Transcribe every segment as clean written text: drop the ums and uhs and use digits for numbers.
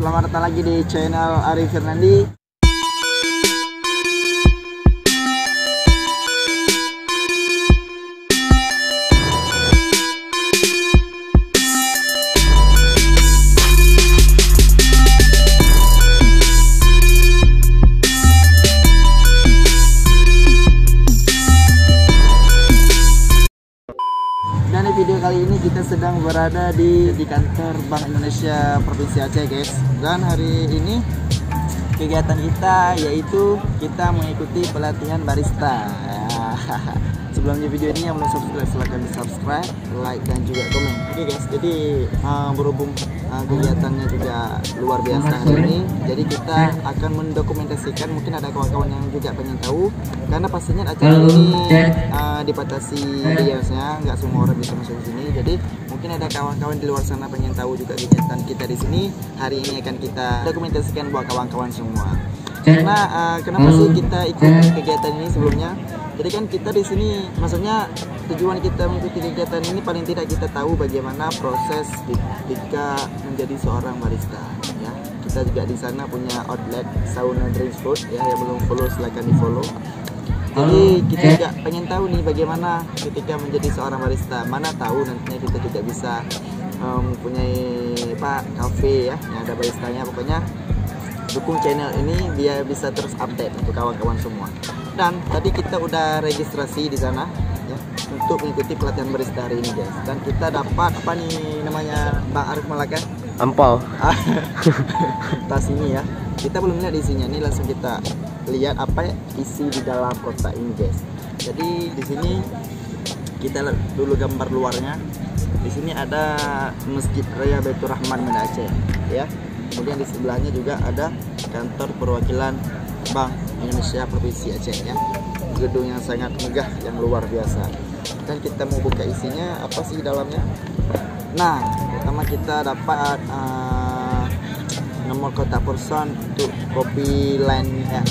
Selamat datang lagi di channel Arif Fernandi. Dan di video kali ini kita sedang berada di kantor Bank Indonesia Provinsi Aceh, guys. Dan hari ini kegiatan kita yaitu kita mengikuti pelatihan barista. Sebelumnya video ini yang belum subscribe silahkan di subscribe, like dan juga komen. Oke guys, jadi berhubung kegiatannya juga luar biasa hari ini, jadi kita akan mendokumentasikan. Mungkin ada kawan-kawan yang juga pengen tahu, karena pastinya acara ini dibatasi biasanya nggak semua orang bisa masuk sini. Jadi mungkin ada kawan-kawan di luar sana pengen tahu juga kegiatan kita di sini. Hari ini akan kita dokumentasikan buat kawan-kawan semua. Karena kenapa sih kita ikut kegiatan ini sebelumnya? Jadi kan kita di sini, maksudnya tujuan kita mengikuti kegiatan ini paling tidak kita tahu bagaimana proses ketika menjadi seorang barista. Ya, kita juga di sana punya outlet Sauna Drinks Food. Ya, yang belum follow silahkan di follow. Jadi kita juga pengen tahu nih bagaimana ketika menjadi seorang barista. Mana tahu nantinya kita juga bisa mempunyai kafe ya, yang ada baristanya. Pokoknya dukung channel ini biar bisa terus update untuk kawan-kawan semua. Dan tadi kita udah registrasi di sana ya, untuk mengikuti pelatihan barista hari ini, guys. Dan kita dapat apa nih namanya, Bang Arif Malaka? Ampau. Tas ini ya. Kita belum lihat isinya, nih langsung kita lihat apa isi di dalam kotak ini, guys. Jadi di sini kita lihat dulu gambar luarnya. Di sini ada Masjid Raya Baitur Rahman Banda Aceh ya. Kemudian di sebelahnya juga ada kantor perwakilan Bank Indonesia Provinsi Aceh ya. Gedung yang sangat megah, yang luar biasa. Dan kita mau buka isinya apa sih dalamnya. Nah, pertama kita dapat nomor kotak person untuk kopi line ya,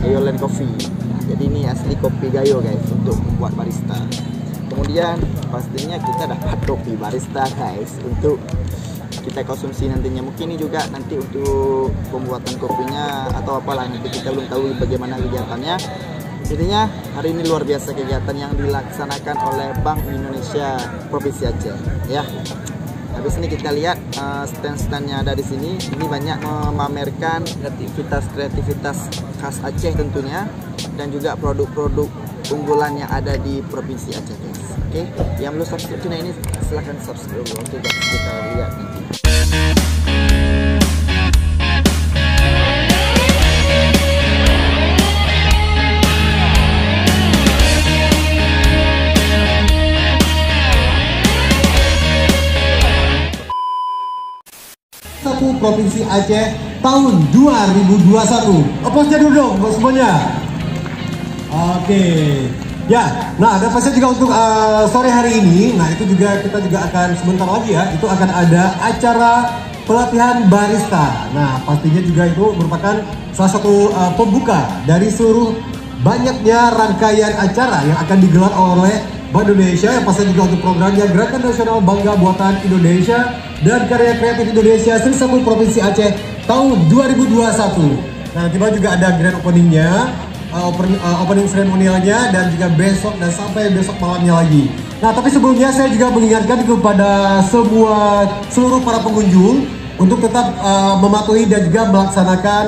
Gayo Line Coffee. Nah, jadi ini asli kopi Gayo, guys, untuk membuat barista. Kemudian pastinya kita dapat kopi barista, guys, untuk kita konsumsi nantinya. Mungkin ini juga nanti untuk pembuatan kopinya atau apalah, nanti kita belum tahu bagaimana kegiatannya. Intinya hari ini luar biasa kegiatan yang dilaksanakan oleh Bank Indonesia Provinsi Aceh ya. Habis ini kita lihat stand-standnya ada di sini. Ini banyak memamerkan kreativitas khas Aceh tentunya, dan juga produk-produk unggulan yang ada di Provinsi Aceh, guys. Oke, yang belum subscribe channel ini silahkan subscribe. Oke guys, kita lihat nanti. Satu Provinsi Aceh tahun 2021. Aplausnya dulu dong buat semuanya. Oke. Ya, nah ada pasnya juga untuk sore hari ini. Nah itu juga kita juga akan sebentar lagi ya, itu akan ada acara pelatihan barista. Nah pastinya juga itu merupakan salah satu pembuka dari seluruh banyaknya rangkaian acara yang akan digelar oleh Bank Indonesia, yang pastinya juga untuk programnya Gerakan Nasional Bangga Buatan Indonesia dan Karya Kreatif Indonesia Seri 1 Provinsi Aceh tahun 2021. Nah tiba juga ada grand openingnya, opening seremonialnya, dan juga besok dan sampai besok malamnya lagi. Nah tapi sebelumnya saya juga mengingatkan kepada seluruh para pengunjung untuk tetap mematuhi dan juga melaksanakan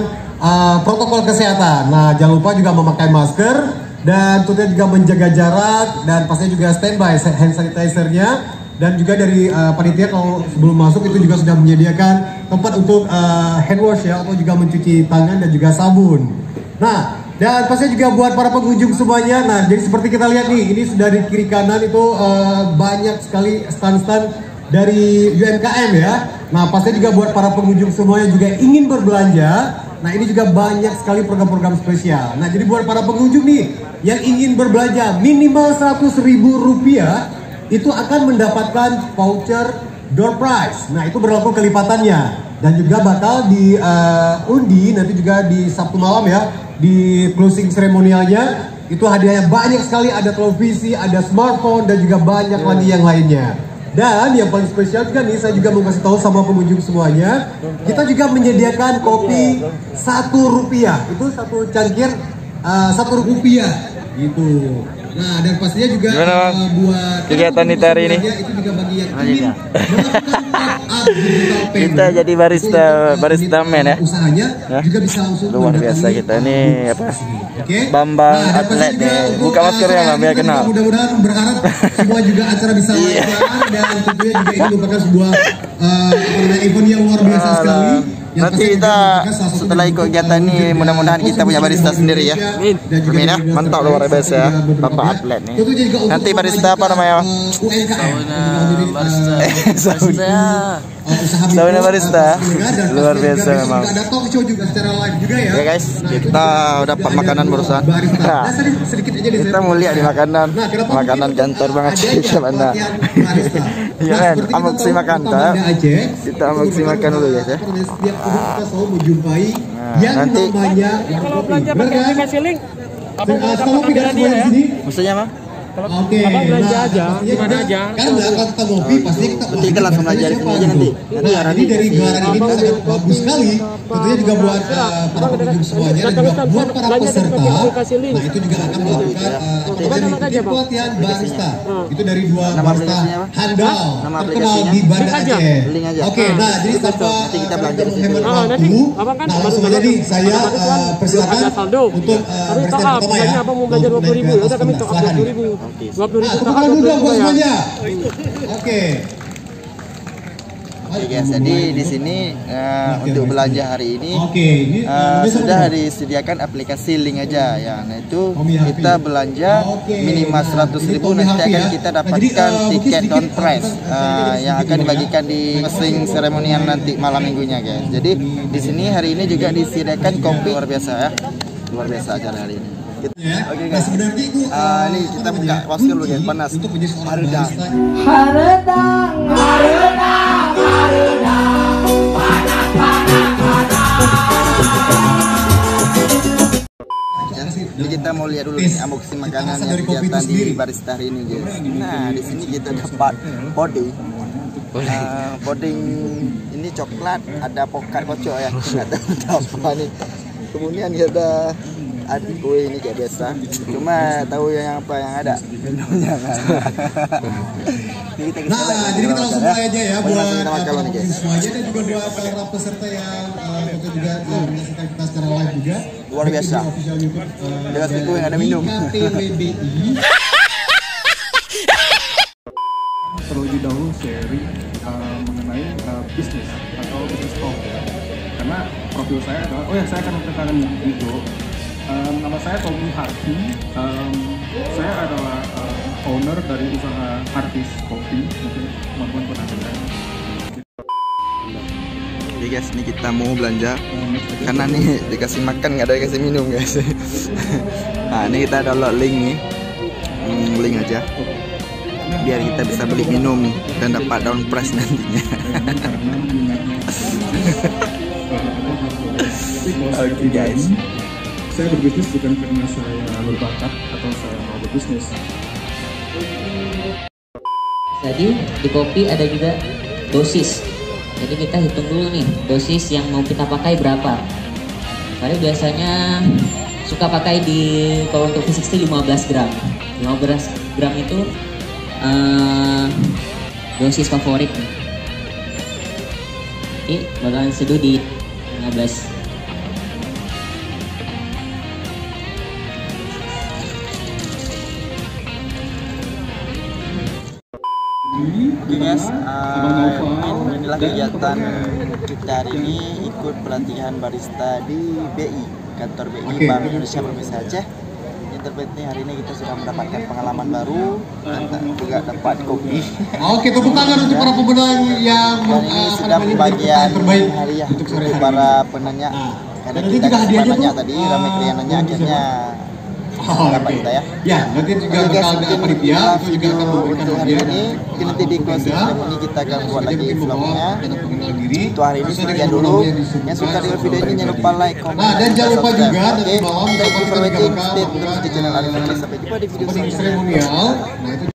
protokol kesehatan. Nah jangan lupa juga memakai masker, dan tentunya juga menjaga jarak, dan pastinya juga standby hand sanitizer-nya. Dan juga dari panitia kalau sebelum masuk itu juga sudah menyediakan tempat untuk hand wash ya, atau juga mencuci tangan dan juga sabun. Nah dan pastinya juga buat para pengunjung semuanya. Nah jadi seperti kita lihat nih, ini sudah di kiri kanan itu banyak sekali stand-stand dari UMKM ya. Nah pastinya juga buat para pengunjung semuanya juga ingin berbelanja. Nah ini juga banyak sekali program-program spesial. Nah jadi buat para pengunjung nih yang ingin berbelanja minimal Rp100.000, itu akan mendapatkan voucher door prize. Nah itu berlaku kelipatannya, dan juga bakal diundi nanti juga di Sabtu malam ya, di closing seremonialnya. Itu hadiahnya banyak sekali, ada televisi, ada smartphone, dan juga banyak lagi yang lainnya. Dan yang paling spesial juga nih, saya juga mau kasih tahu sama pengunjung semuanya, kita juga menyediakan kopi Rp1. Itu satu cangkir Rp1 gitu. Nah, dan pastinya juga buat kegiatan kita hari ini. Itu juga bagi yang ingin kita jadi barista men ya. Usahanya juga bisa langsung luar biasa kita ini apa? Bambang Nah, atlet deh. Buka masker ya Bang, biar kenal. Mudah-mudahan berharap semua juga acara bisa lancar dan tentunya juga ini merupakan sebuah event yang luar biasa sekali. Nanti kita setelah ikut kegiatan ini mudah-mudahan kita punya barista sendiri ya. Amin ya, mantap luar biasa ya, Bapak atlet nih. Nanti barista apa namanya? Sauna barista. Luar biasa memang. Ada talk show juga secara live juga ya. Ya guys, kita dapat makanan barusan. Nah, kita mau lihat di makanan kantor banget sih mana. Iya kan, amoksi makan tak? Kita amoksi makan dulu guys ya. Kita selalu menjumpai yang nanti namanya kalau belanja pakai aplikasi link, abang kalau tidak semua di sini. maksudnya mah? Oke, abang belanja aja, gimana aja. Karena kalau kita ngopi pasti kita Berarti kita langsung belajar di sini aja nanti. Nah, ini dari gelaran ini sangat bagus sekali. Tentunya juga buat para pengunjung semuanya dan juga buat para peserta. Nah, itu juga akan melakukan pelatihan barista. Itu dari dua barista handal terkenal di Banda Aceh. Oke, nah jadi tanpa menghemat waktu, nah langsung aja nih saya persilakan untuk barista yang pertama ya. Abang mau belajar 20.000, udah kami top up 20.000. 20.000 Tepuk tangan dulu buat semuanya. Oke. Oke guys, jadi di sini untuk belanja hari ini ini sudah disediakan aplikasi link aja ya. Nah itu kita belanja minimal 100.000 nanti akan kita dapatkan tiket down price yang akan dibagikan di closing seremonial nanti malam minggunya guys. Jadi di sini hari ini juga disediakan kopi luar biasa ya, luar biasa acara hari ini. Oke guys, ini kita buka masker dulu ya, panas. Haredang. Jadi kita mau lihat dulu nih amoksi makanan yang kegiatan di barista hari ini guys. Nah di sini kita dapat puding. Puding ini coklat, ada pokat kocok ya, nggak tahu apa nih. Kemudian ada kue ini kayak biasa, cuma tahu yang apa yang ada minumnya kan. Nah, jadi kita langsung mulai aja ya buat semuanya dan juga buat para peserta yang tentu juga menyaksikan kita secara live juga. Luar biasa. Dengan itu yang ada minum. Terlebih dahulu sharing mengenai bisnis atau bisnis talk ya. Karena profil saya adalah, saya akan memperkenalkan itu. Nama saya Tommy Harti. Saya adalah owner dari usaha Hartis Kopi. Mungkin teman-teman pernah dengar. Oke guys, ini kita mau belanja karena nih dikasih makan nggak ada dikasih minum guys. Nah ini kita download link nih, link aja biar kita bisa beli minum dan dapat down price nantinya. Oke guys, saya berbisnis bukan karena saya berbakat atau saya mau berbisnis. Jadi di kopi ada juga dosis. Jadi kita hitung dulu nih dosis yang mau kita pakai berapa. Saya biasanya suka pakai kalau untuk V60 15 gram. 15 gram itu dosis favorit. Ini bakalan seduh di 15. Oke guys, inilah kegiatan kita hari ini ikut pelatihan barista di BI, kantor BI Bank Indonesia Provinsi Aceh. Yang terpenting hari ini kita sudah mendapatkan pengalaman baru dan juga dapat kopi. Oke, tepuk tangan untuk para pemenang yang ini sudah pembagian hadiah untuk para penanya. Karena kita banyak tadi, ramai kliennya akhirnya kita ya. Ya, nanti juga bakal dengan panitia itu juga akan memberikan hadiah ini. Nanti di closing ceremony kita akan buat lagi vlognya. Untuk hari ini sekian dulu. Yang suka dengan video ini jangan lupa like, komen, dan jangan lupa juga nanti malam thank you for watching. Stay tune di channel Arif. Sampai jumpa di video selanjutnya.